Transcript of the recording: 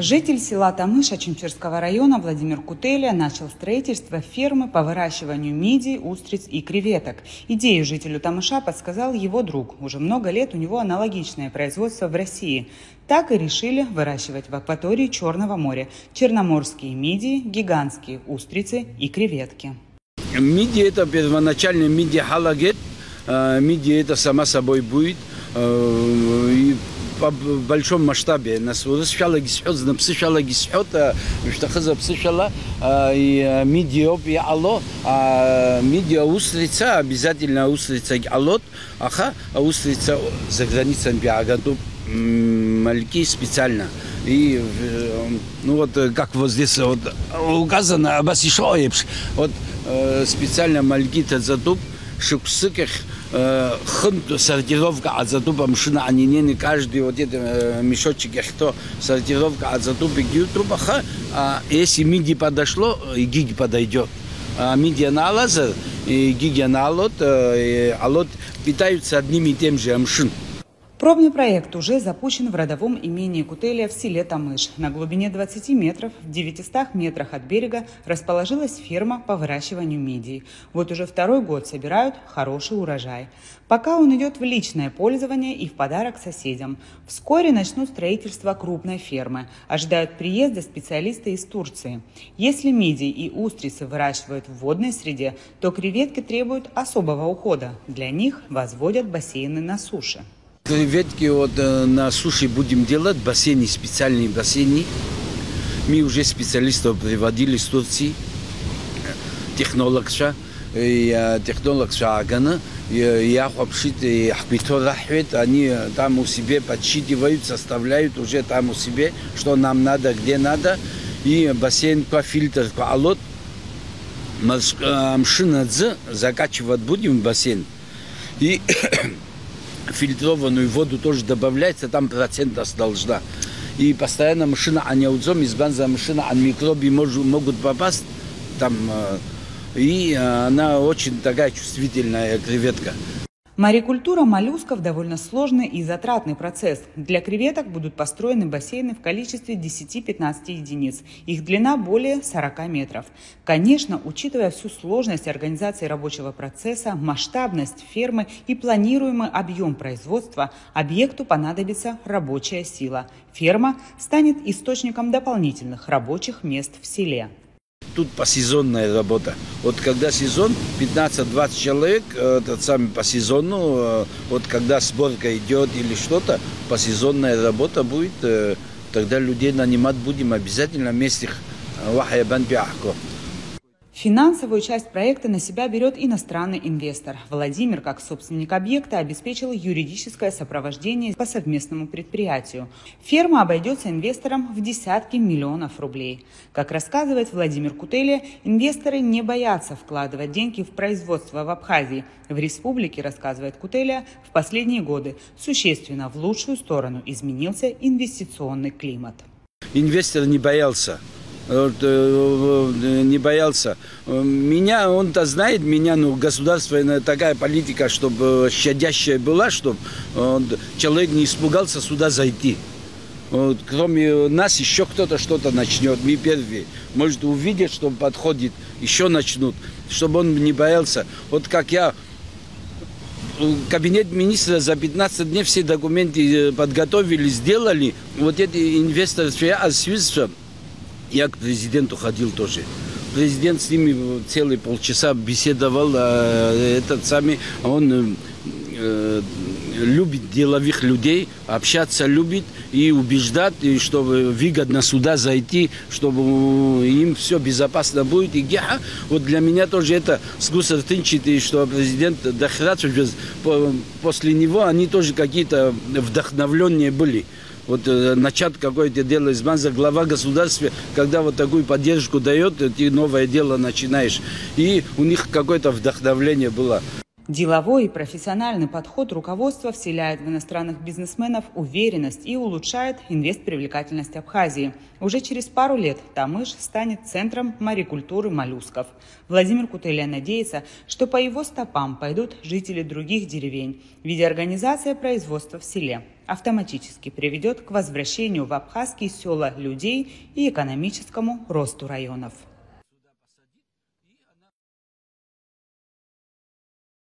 Житель села Тамыш Очимчирского района Владимир Кутеля начал строительство фермы по выращиванию мидий, устриц и креветок. Идею жителю Тамыша подсказал его друг. Уже много лет у него аналогичное производство в России. Так и решили выращивать в акватории Черного моря черноморские мидии, гигантские устрицы и креветки. Мидии — это первоначальный мидия халагет. Мидия — это сама собой будет. В большом масштабе. Нас сначала гисхот, сначала гисхот, что хаза сначала и мидия алло, мидия устрица, обязательно устрица аллот, а устрица за границей биагату мальки специально. И ну вот как вот здесь вот указано абасишоебш, вот специально мальки-то затуп шуксыках. Сортировка от затупа машина, они не каждый вот этот мешочек, кто сортировка от затупа гитрубаха, а если миди подошло, и гиги подойдет. А мидия на лазер, и гиги на алот, алот питаются одним и тем же амшин. Пробный проект уже запущен в родовом имении Кутеля в селе Тамыш. На глубине 20 метров, в 900 метрах от берега расположилась ферма по выращиванию мидий. Вот уже второй год собирают хороший урожай. Пока он идет в личное пользование и в подарок соседям. Вскоре начнут строительство крупной фермы. Ожидают приезда специалисты из Турции. Если мидии и устрицы выращивают в водной среде, то креветки требуют особого ухода. Для них возводят бассейны на суше. Креветки вот на суше будем делать, бассейны, специальные бассейны. Мы уже специалистов приводили из Турции, технолог Агана. Я вообще они там у себя подсчитывают, составляют уже там у себя, что нам надо, где надо. И бассейн, фильтр, алот, машина закачивать будем в бассейн. И фильтрованную воду тоже добавляется, там процентность должна. И постоянно машина, а не удзом, из банза машина, а микроби могут попасть там. И она очень такая чувствительная креветка. Морекультура моллюсков довольно сложный и затратный процесс. Для креветок будут построены бассейны в количестве 10-15 единиц. Их длина более 40 метров. Конечно, учитывая всю сложность организации рабочего процесса, масштабность фермы и планируемый объем производства, объекту понадобится рабочая сила. Ферма станет источником дополнительных рабочих мест в селе. Тут посезонная работа. Вот когда сезон, 15-20 человек, этот самый по сезону, вот когда сборка идет или что-то, посезонная работа будет, тогда людей нанимать будем обязательно вместе. Финансовую часть проекта на себя берет иностранный инвестор. Владимир, как собственник объекта, обеспечил юридическое сопровождение по совместному предприятию. Ферма обойдется инвесторам в десятки миллионов рублей. Как рассказывает Владимир Кутеля, инвесторы не боятся вкладывать деньги в производство в Абхазии. В республике, рассказывает Кутеля, в последние годы существенно в лучшую сторону изменился инвестиционный климат. Инвестор не боялся. Не боялся. Меня, он-то знает меня, но государственная такая политика, чтобы щадящая была, чтобы человек не испугался сюда зайти. Вот, кроме нас еще кто-то что-то начнет, мы первые. Может увидеть, что подходит, еще начнут, чтобы он не боялся. Вот как я, кабинет министра за 15 дней все документы подготовили, сделали. Вот эти инвесторы, я к президенту ходил тоже. Президент с ними целые полчаса беседовал. Он любит деловых людей, общаться любит и убеждать, и чтобы выгодно сюда зайти, чтобы им все безопасно будет. И вот для меня тоже это скусертынчатый, что президент Дахрацов, после него они тоже какие-то вдохновленные были. Вот начать какое-то дело из банза, глава государства, когда вот такую поддержку дает, ты новое дело начинаешь. И у них какое-то вдохновление было. Деловой и профессиональный подход руководства вселяет в иностранных бизнесменов уверенность и улучшает инвестпривлекательность Абхазии. Уже через пару лет Тамыш станет центром морекультуры моллюсков. Владимир Кутеля надеется, что по его стопам пойдут жители других деревень в виде организации производства в селе. автоматически приведет к возвращению в абхазские села людей и экономическому росту районов.